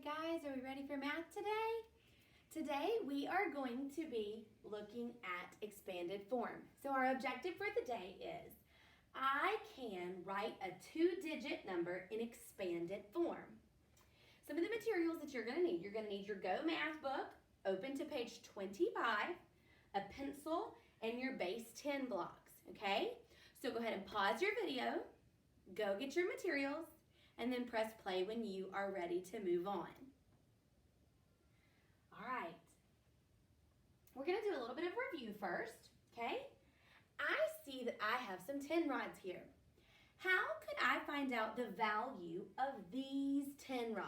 guys, are we ready for math today? Today we are going to be looking at expanded form. So our objective for the day is I can write a two-digit number in expanded form. Some of the materials that you're going to need your Go Math book, open to page 25, a pencil, and your base 10 blocks, okay? So go ahead and pause your video, go get your materials, and then press play when you are ready to move on. All right, we're gonna do a little bit of review first, okay? I see that I have some 10 rods here. How could I find out the value of these 10 rods?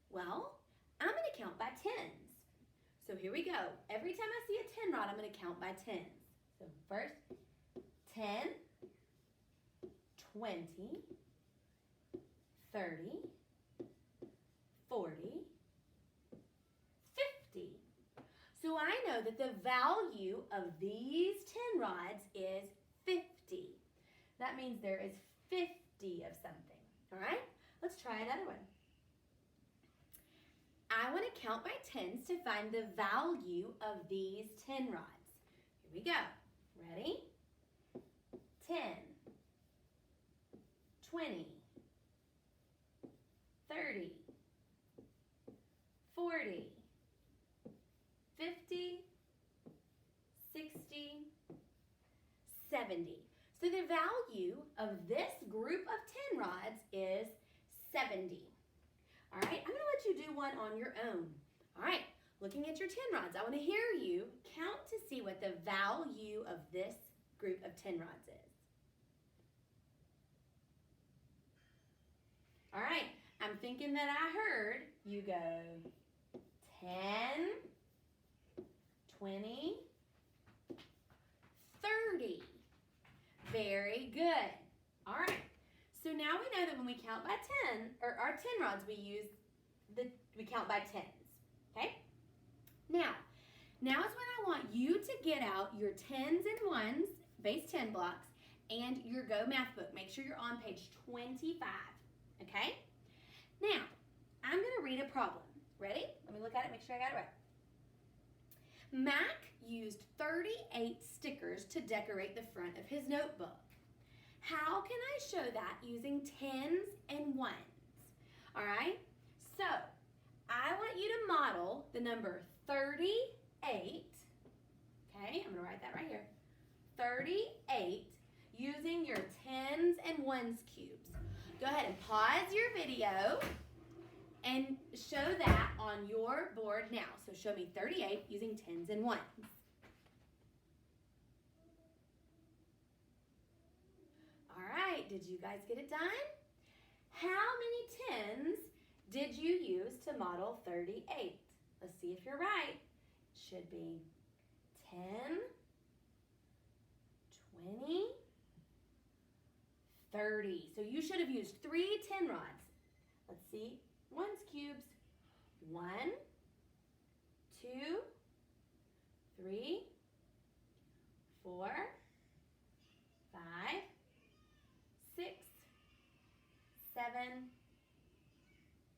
Well, I'm gonna count by tens. So here we go. Every time I see a 10 rod, I'm gonna count by tens. So first, 10, 20, 30, 40, 50. So I know that the value of these 10 rods is 50. That means there is 50 of something. All right, let's try another one. I want to count by tens to find the value of these 10 rods. Here we go. Ready? 10, 20, 30, 40, 50, 60, 70. So the value of this group of 10 rods is 70. All right, I'm going to let you do one on your own. All right, looking at your 10 rods, I want to hear you count to see what the value of this group of 10 rods is. All right, I'm thinking that I heard you go 10, 20, 30. Very good. All right. So now we know that when we count by 10, or our 10 rods, we count by tens. Okay? Now is when I want you to get out your tens and ones, base 10 blocks, and your Go Math book. Make sure you're on page 25. Okay? Now, I'm going to read a problem. Ready? Let me look at it, make sure I got it right. Mac used 38 stickers to decorate the front of his notebook. How can I show that using tens and ones? All right? So, I want you to model the number 38. Okay, I'm going to write that right here. 38 using your tens and ones cubes. Go ahead and pause your video and show that on your board now. So show me 38 using tens and ones. All right, did you guys get it done? How many tens did you use to model 38? Let's see if you're right. It should be 10, 20, 30. So you should have used 3 10 rods. Let's see. Ones cubes. 1, 2, 3, 4, 5, 6, 7,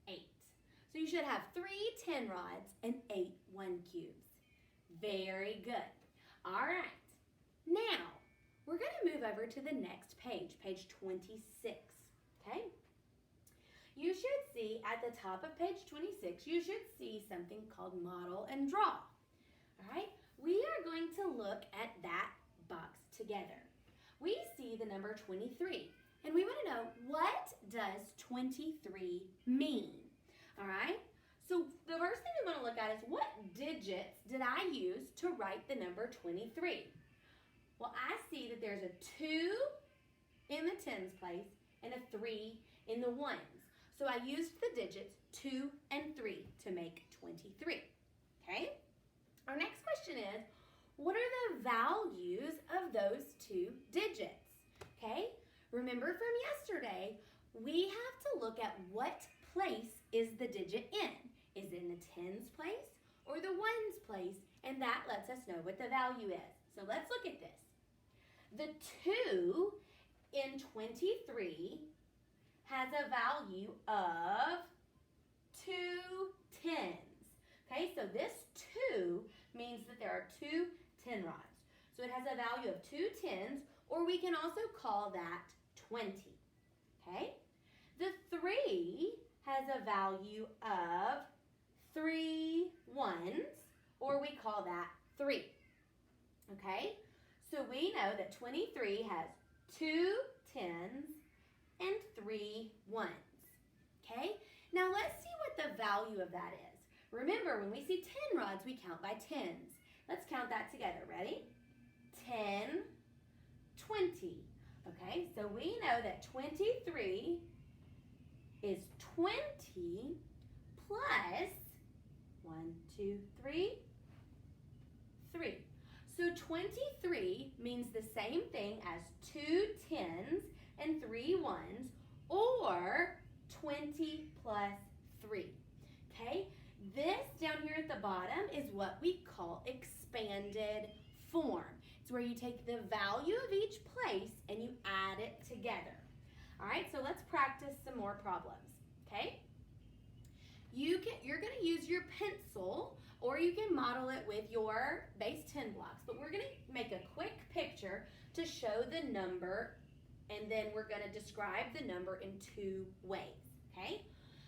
8. So you should have 3 10 rods and 8 1 cubes. Very good. All right. Now, we're going to move over to the next page, page 26. Okay? You should see at the top of page 26, you should see something called model and draw. All right? We are going to look at that box together. We see the number 23, and we want to know, what does 23 mean? All right? So the first thing we want to look at is, what digits did I use to write the number 23? Well, I see that there's a 2 in the tens place and a 3 in the ones. So I used the digits 2 and 3 to make 23. Okay? Our next question is, what are the values of those 2 digits? Okay? Remember from yesterday, we have to look at what place is the digit in. Is it in the tens place or the ones place? And that lets us know what the value is. So let's look at this. The 2 in 23 has a value of tens. Okay, so this 2 means that there are 2 10 rods. So it has a value of 2 tens, or we can also call that 20. Okay, the 3 has a value of 3 ones, or we call that 3. Okay, so we know that 23 has 2 tens and 3 ones. Okay, now let's see what the value of that is. Remember, when we see 10 rods, we count by tens. Let's count that together. Ready? 10, 20. Okay, so we know that 23 is 20 plus 1, 2, 3, 3. So 23 means the same thing as 2 tens and 3 ones, or 20 plus 3. Okay, this down here at the bottom is what we call expanded form. It's where you take the value of each place and you add it together. All right, so let's practice some more problems. Okay, you're going to use your pencil, or you can model it with your base 10 blocks, but we're going to make a quick picture to show the number, and then we're going to describe the number in 2 ways. Okay,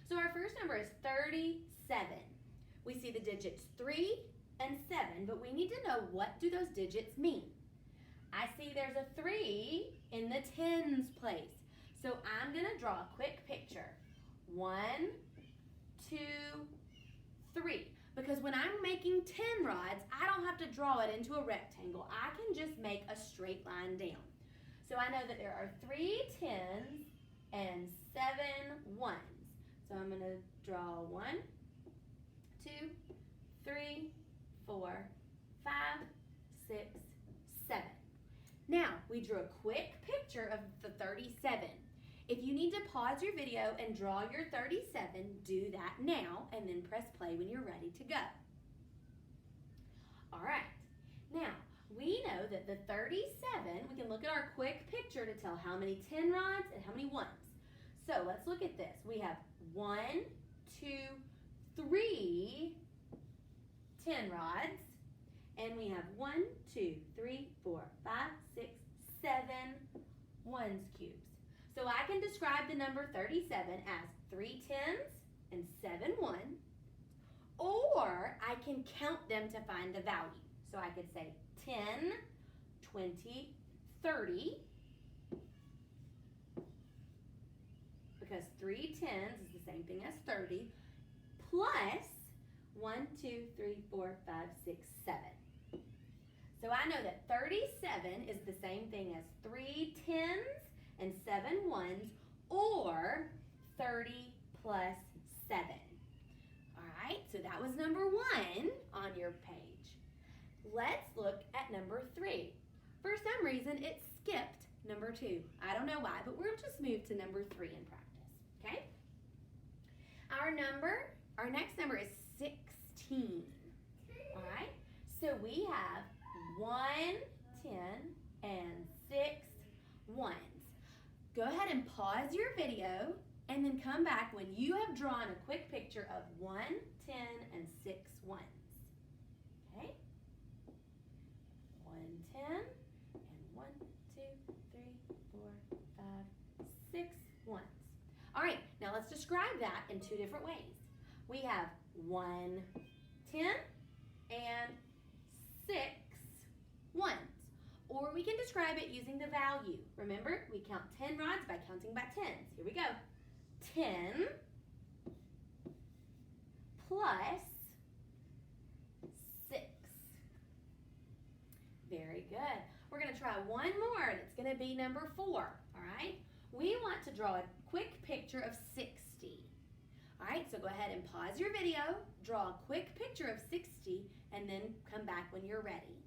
so our first number is 37. We see the digits 3 and 7, but we need to know, what do those digits mean? I see there's a 3 in the tens place, so I'm going to draw a quick picture. 1, 2, 3. Because when I'm making 10 rods, I don't have to draw it into a rectangle. I can just make a straight line down. So I know that there are 3 tens and 7 ones. So I'm going to draw 1, 2, 3, 4, 5, 6, 7. Now, we drew a quick picture of the 37. If you need to pause your video and draw your 37, do that now, and then press play when you're ready to go. All right, now we know that the 37, we can look at our quick picture to tell how many 10 rods and how many ones. So let's look at this. We have 1, 2, 3 10 rods, and we have 1, 2, 3, 4, 5, 6, 7 ones cubes. So I can describe the number 37 as 3 tens and 7 ones, or I can count them to find the value. So I could say 10, 20, 30, because 3 tens is the same thing as 30, plus 1, 2, 3, 4, 5, 6, 7. So I know that 37 is the same thing as 3 tens and 7 ones, or 30 plus 7. All right, so that was number 1 on your page. Let's look at number 3. For some reason, it skipped number 2. I don't know why, but we'll just move to number 3 in practice, okay? Our next number is 16, all right? So we have 1 10 and 6 ones. Go ahead and pause your video and then come back when you have drawn a quick picture of 1, 10, and 6 ones. Okay? 1, 10, and 1, 2, 3, 4, 5, 6 ones. All right, now let's describe that in 2 different ways. We have 1, 10, and 6 ones. Or we can describe it using the value. Remember, we count 10 rods by counting by tens. Here we go. 10 plus 6. Very good. We're going to try one more, and it's going to be number 4. All right? We want to draw a quick picture of 60. All right, so go ahead and pause your video, draw a quick picture of 60, and then come back when you're ready.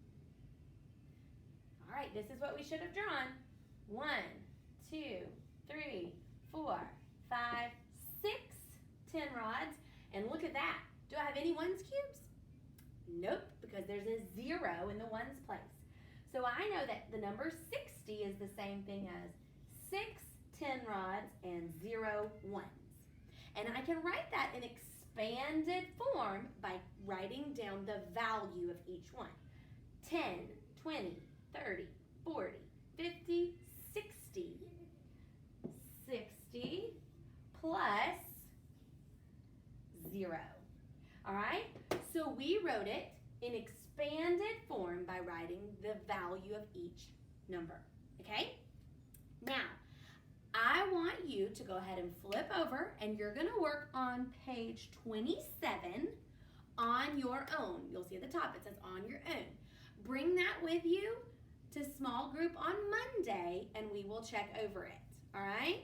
All right, this is what we should have drawn. 1, 2, 3, 4, 5, 6 10 rods. And look at that. Do I have any ones cubes? Nope, because there's a 0 in the ones place. So I know that the number 60 is the same thing as 6 10 rods and 0 ones. And I can write that in expanded form by writing down the value of each one. 10, 20, 30, 40, 50, 60. 60 plus 0. All right? So we wrote it in expanded form by writing the value of each number. Okay? Now, I want you to go ahead and flip over, and you're going to work on page 27 on your own. You'll see at the top it says on your own. Bring that with you to small group on Monday, and we will check over it. All right?